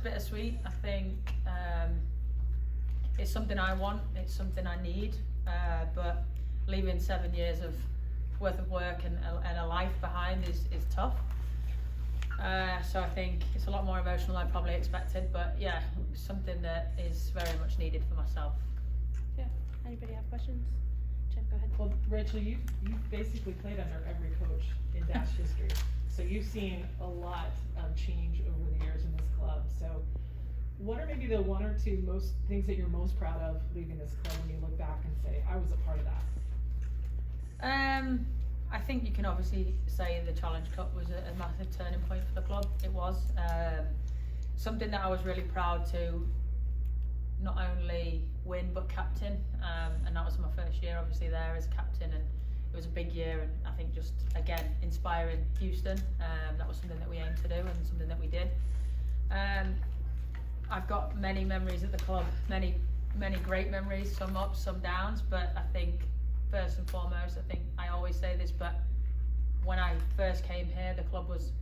Bittersweet. I think it's something I want, it's something I need, but leaving 7 years of worth of work and a life behind is tough. So I think it's a lot more emotional than I probably expected, but yeah, something that is very much needed for myself. Yeah. Anybody have questions? Jen, go ahead. Well, Rachel, you've basically played under every coach in Dash history, so you've seen a lot of change over the years in this club. So, what are maybe the one or two most things that you're most proud of leaving this club when you look back and say, I was a part of that? I think you can obviously say the Challenge Cup was a massive turning point for the club. It was something that I was really proud to not only win but captain, and that was my first year obviously there as captain, and it was a big year, and I think just again inspiring Houston. That was something that we aimed to do and something that we did. I've got many memories at the club, many great memories, some ups, some downs, but I think first and foremost, I think I always say this, but when I first came here, the club was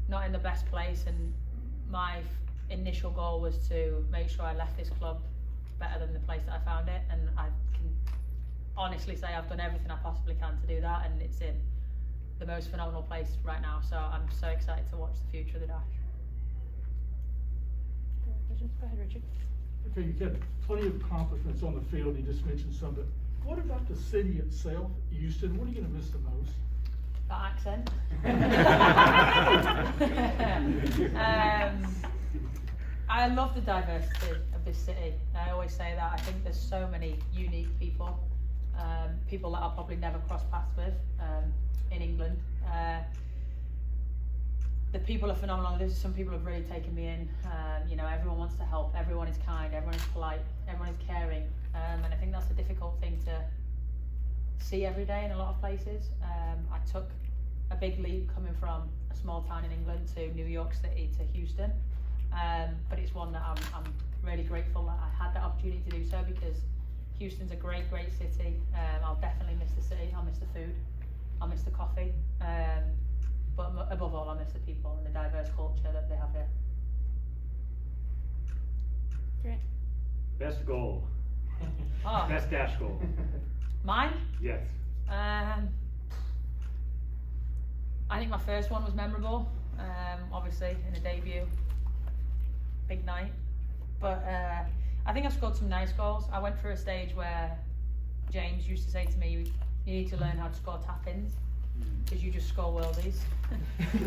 not in the best place, and my initial goal was to make sure I left this club better than the place that I found it, and I can honestly say I've done everything I possibly can to do that, and it's in the most phenomenal place right now, so I'm so excited to watch the future of the Dash. Go ahead, Richard. Okay, you had plenty of accomplishments on the field, you just mentioned some, but what about the city itself, Houston? What are you going to miss the most? That accent. I love the diversity of this city. I always say that. I think there's so many unique people, people that I'll probably never cross paths with in England. The people are phenomenal. There's some people have really taken me in. You know, everyone wants to help. Everyone is kind. Everyone is polite. Everyone is caring. And I think that's a difficult thing to see every day in a lot of places. I took a big leap coming from a small town in England to New York City to Houston. But it's one that I'm really grateful that I had that opportunity to do so, because Houston's a great city. I'll definitely miss the city. I'll miss the food. I'll miss the coffee. But above all, I miss the people and the diverse culture that they have here. Great. Best goal. Oh. Best Dash goal. Mine? Yes. I think my first one was memorable. Obviously in a debut, big night. But I think I scored some nice goals. I went through a stage where James used to say to me, "You need to learn how to score tap-ins, because you just score worldies."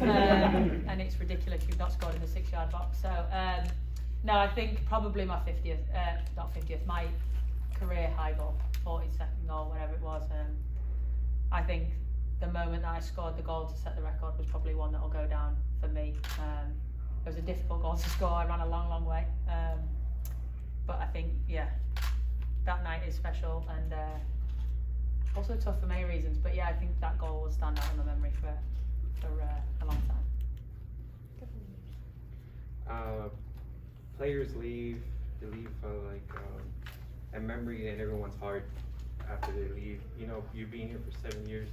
And it's ridiculous you've not scored in the 6-yard box. So no, I think probably my 50th, not 50th, my career high goal, 42nd goal, whatever it was. I think the moment that I scored the goal to set the record was probably one that will go down for me. It was a difficult goal to score. I ran a long way. But I think, yeah, that night is special, and also tough for many reasons, but yeah, I think that goal will stand out in my memory for a long time. Players leave, they leave a memory in everyone's heart after they leave. You know, you being here for 7 years,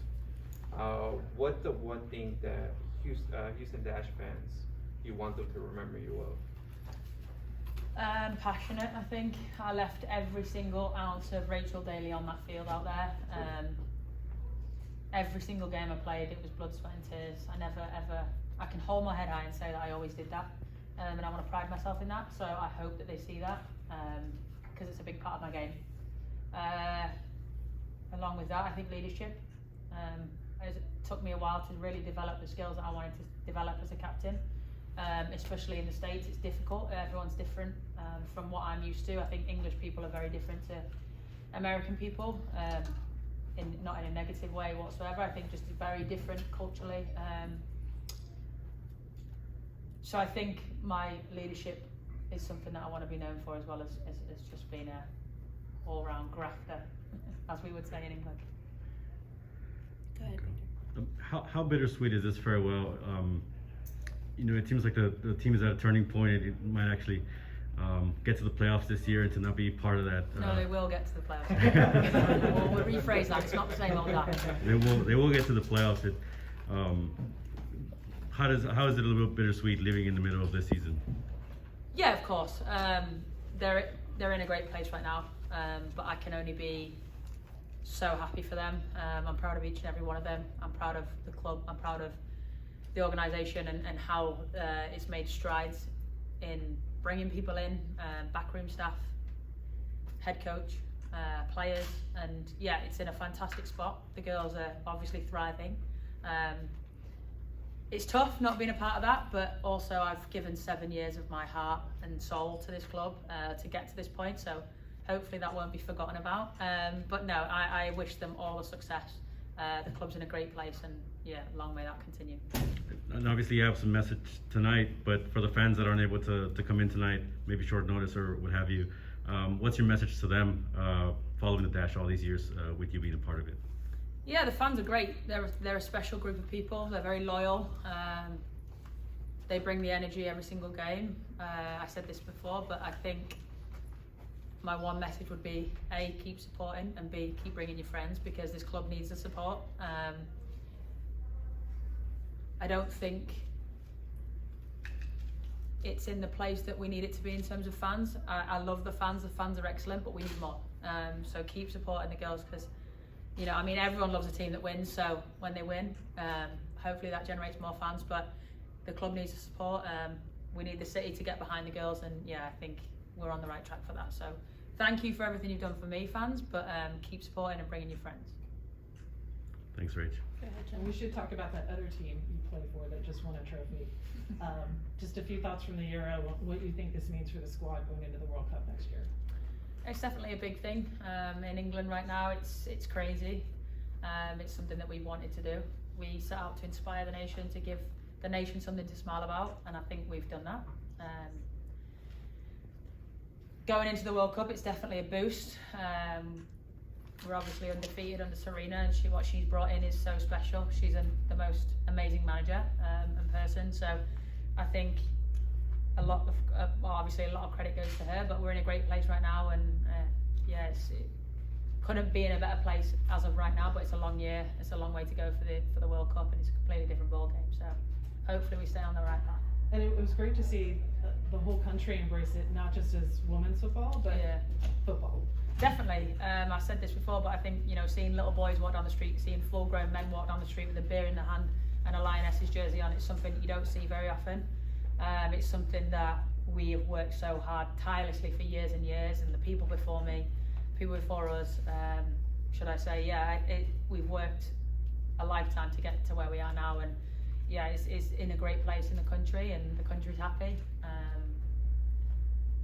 what's the one thing that Houston Dash fans, you want them to remember you of? Passionate, I think. I left every single ounce of Rachel Daly on that field out there. Every single game I played, it was blood, sweat and tears. I can hold my head high and say that I always did that. And I want to pride myself in that, so I hope that they see that, because it's a big part of my game. Along with that, I think leadership. It took me a while to really develop the skills that I wanted to develop as a captain. Especially in the States, it's difficult. Everyone's different from what I'm used to. I think English people are very different to American people, not in a negative way whatsoever. I think just very different culturally. So I think my leadership is something that I want to be known for, as well as just being a all-round grafter, as we would say in England. Go ahead, Victor. How bittersweet is this farewell? You know, it seems like the team is at a turning point. It might actually get to the playoffs this year, and to not be part of that. No, they will get to the playoffs. we'll rephrase that. It's not the same old guy. They will get to the playoffs. How is it a little bit bittersweet living in the middle of this season? Yeah, of course. They're in a great place right now, but I can only be so happy for them. I'm proud of each and every one of them. I'm proud of the club. I'm proud of the organisation and how it's made strides in bringing people in, backroom staff, head coach, players, and yeah, it's in a fantastic spot. The girls are obviously thriving. It's tough not being a part of that, but also I've given 7 years of my heart and soul to this club to get to this point, so hopefully that won't be forgotten about. But no, I wish them all the success. The club's in a great place, and yeah, long may that continue. And obviously you have some message tonight, but for the fans that aren't able to come in tonight, maybe short notice or what have you, what's your message to them following the Dash all these years with you being a part of it? Yeah, the fans are great. They're a special group of people. They're very loyal. They bring the energy every single game. I said this before, but I think my one message would be A, keep supporting, and B, keep bringing your friends, because this club needs the support. I don't think it's in the place that we need it to be in terms of fans. I love the fans are excellent, but we need more. So keep supporting the girls, because you know, I mean, everyone loves a team that wins, so when they win, hopefully that generates more fans, but the club needs the support. We need the city to get behind the girls, and yeah, I think we're on the right track for that. So thank you for everything you've done for me, fans, but keep supporting and bringing your friends. Thanks, Rach. Go ahead, And we should talk about that other team you play for that just won a trophy. Just a few thoughts from the Euro, what you think this means for the squad going into the World Cup next year. It's definitely a big thing in England right now. It's crazy. It's something that we wanted to do. We set out to inspire the nation, to give the nation something to smile about, and I think we've done that. Going into the World Cup, it's definitely a boost. We're obviously undefeated under Serena, and what she's brought in is so special. She's the most amazing manager and person. So I think obviously a lot of credit goes to her, but we're in a great place right now, and yeah, it couldn't be in a better place as of right now. But it's a long year, it's a long way to go for the World Cup, and it's a completely different ball game. So hopefully we stay on the right path. And it was great to see the whole country embrace it, not just as women's football, but Yeah. football. Definitely. I said this before, but I think, you know, seeing little boys walk down the street, seeing full-grown men walk down the street with a beer in their hand and a Lionesses jersey on, it's something you don't see very often. It's something that we have worked so hard, tirelessly for years and years, and the people before me, people before us, should I say, yeah, we've worked a lifetime to get to where we are now, and yeah, it's in a great place in the country, and the country's happy.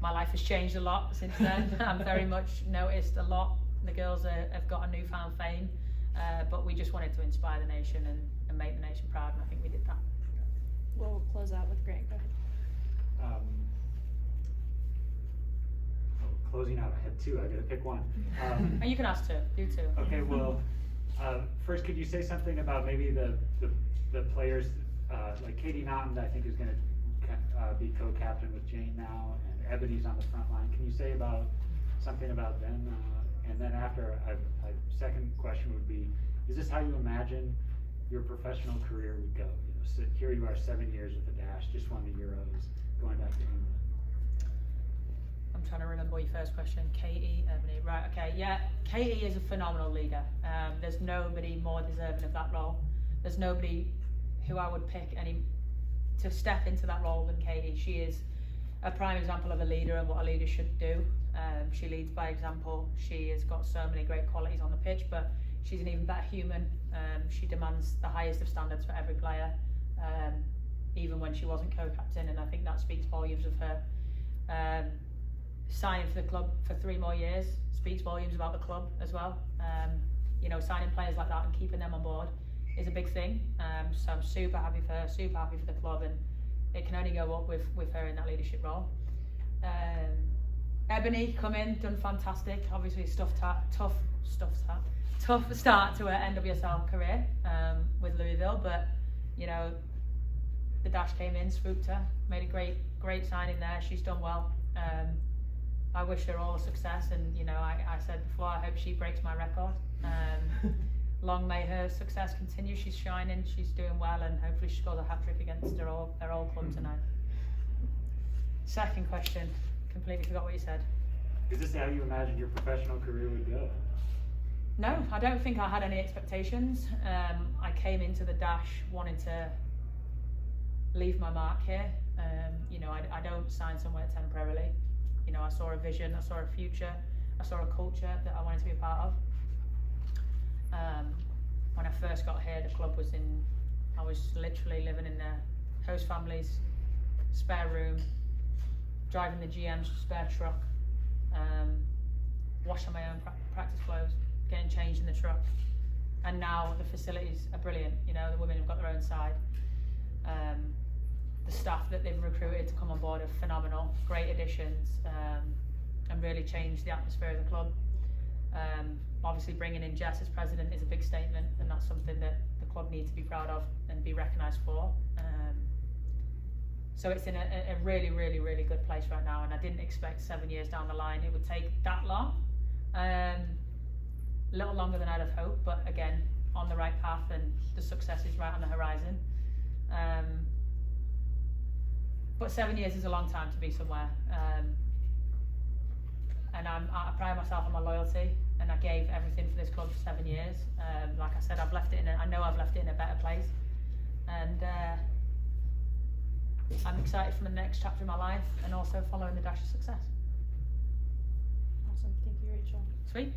My life has changed a lot since then. I'm very much noticed a lot. The girls have got a newfound fame, but we just wanted to inspire the nation and make the nation proud, and I think we did that. We'll close out with Grant. Go ahead. Closing out, I had two, I gotta pick one. And you can ask two, you too. Okay, well, first, could you say something about maybe the players, like Katie Naughton, I think is gonna be co-captain with Jane now, and Ebony's on the front line. Can you say something about them? And then after, second question would be, is this how you imagine your professional career would go? You know, so here you are, 7 years with the Dash, just won the Euros, going back to England. I'm trying to remember your first question. Katie, Ebony, right, okay, yeah. Katie is a phenomenal leader. There's nobody more deserving of that role. There's nobody who I would pick to step into that role than Katie. She is a prime example of a leader and what a leader should do. She leads by example. She has got so many great qualities on the pitch, but she's an even better human. She demands the highest of standards for every player, even when she wasn't co-captain, and I think that speaks volumes of her. Signing for the club for 3 more years speaks volumes about the club as well. You know, signing players like that and keeping them on board is a big thing. So I'm super happy for her, super happy for the club, and it can only go up with her in that leadership role. Ebony come in, done fantastic. Obviously tough start to her NWSL career with Louisville, but you know, the Dash came in, swooped her, made a great signing there. She's done well. I wish her all success, and you know, I said before, I hope she breaks my record. Long may her success continue. She's shining, she's doing well, and hopefully she scores a hat-trick against her old club tonight. Second question, completely forgot what you said. Is this how you imagined your professional career would go? No, I don't think I had any expectations. I came into the Dash wanting to leave my mark here. You know, I don't sign somewhere temporarily. You know, I saw a vision, I saw a future, I saw a culture that I wanted to be a part of. When I first got here, the club was I was literally living in the host family's spare room, driving the GM's spare truck, washing my own practice clothes, getting changed in the truck. And now the facilities are brilliant. You know, the women have got their own side. The staff that they've recruited to come on board are phenomenal, great additions, and really changed the atmosphere of the club. Obviously bringing in Jess as president is a big statement, and that's something that the club needs to be proud of and be recognised for. So it's in a really, really, really good place right now, and I didn't expect 7 years down the line it would take that long. A little longer than I'd have hoped, but again, on the right path, and the success is right on the horizon. But 7 years is a long time to be somewhere. And I pride myself on my loyalty, and I gave everything for this club for 7 years. Like I said, I know I've left it in a better place. And I'm excited for the next chapter of my life, and also following the Dash's success. Awesome. Thank you, Rachel. Sweet.